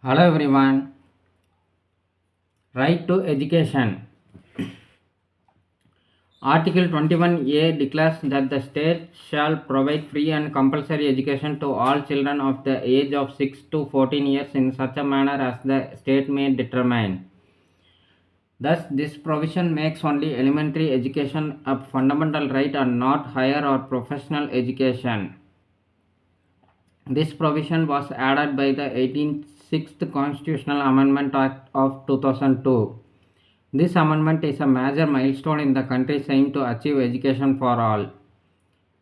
Hello everyone. Right to education. Article 21A declares that the state shall provide free and compulsory education to all children of the age of 6 to 14 years in such a manner as the state may determine. Thus, this provision makes only elementary education a fundamental right and not higher or professional education. This provision was added by the 186th Constitutional Amendment Act of 2002. This amendment is a major milestone in the country's aim to achieve education for all.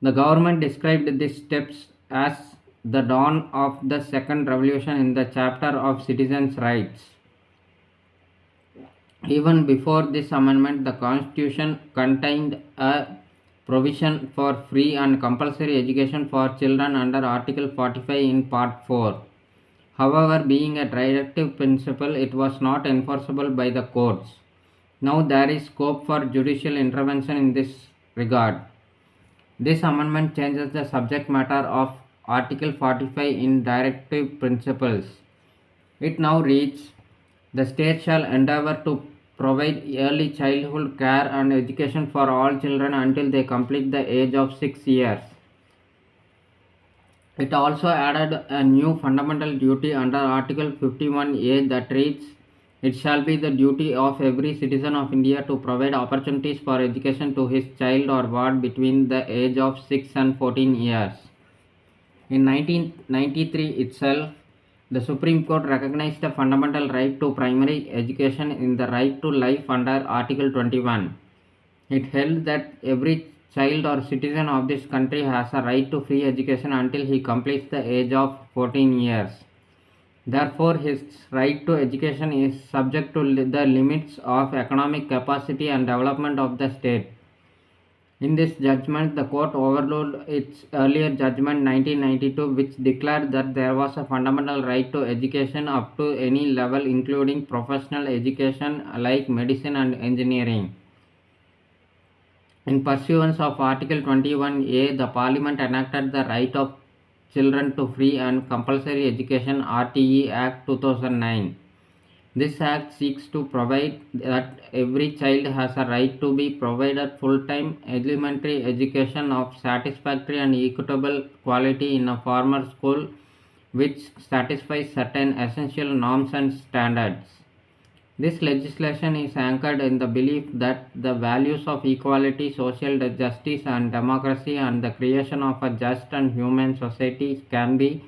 The government described these steps as the dawn of the second revolution in the chapter of citizens' rights. Even before this amendment, the Constitution contained a provision for free and compulsory education for children under Article 45 in Part 4. However, being a directive principle, it was not enforceable by the courts. Now there is scope for judicial intervention in this regard. This amendment changes the subject matter of Article 45 in Directive Principles. It now reads, the state shall endeavour to provide early childhood care and education for all children until they complete the age of 6 years. It also added a new fundamental duty under Article 51A that reads, it shall be the duty of every citizen of India to provide opportunities for education to his child or ward between the age of 6 and 14 years. In 1993 itself, the Supreme Court recognized a fundamental right to primary education in the right to life under Article 21. It held that every child or citizen of this country has a right to free education until he completes the age of 14 years. Therefore, his right to education is subject to the limits of economic capacity and development of the state. In this judgment, the court overruled its earlier judgment 1992, which declared that there was a fundamental right to education up to any level, including professional education like medicine and engineering. In pursuance of Article 21A, the Parliament enacted the Right of Children to Free and Compulsory Education RTE Act 2009. This act seeks to provide that every child has a right to be provided full-time elementary education of satisfactory and equitable quality in a formal school which satisfies certain essential norms and standards. This legislation is anchored in the belief that the values of equality, social justice, and democracy and the creation of a just and human society can be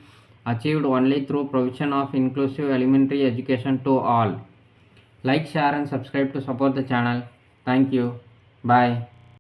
achieved only through provision of inclusive elementary education to all. Like, share, and subscribe to support the channel. Thank you. Bye.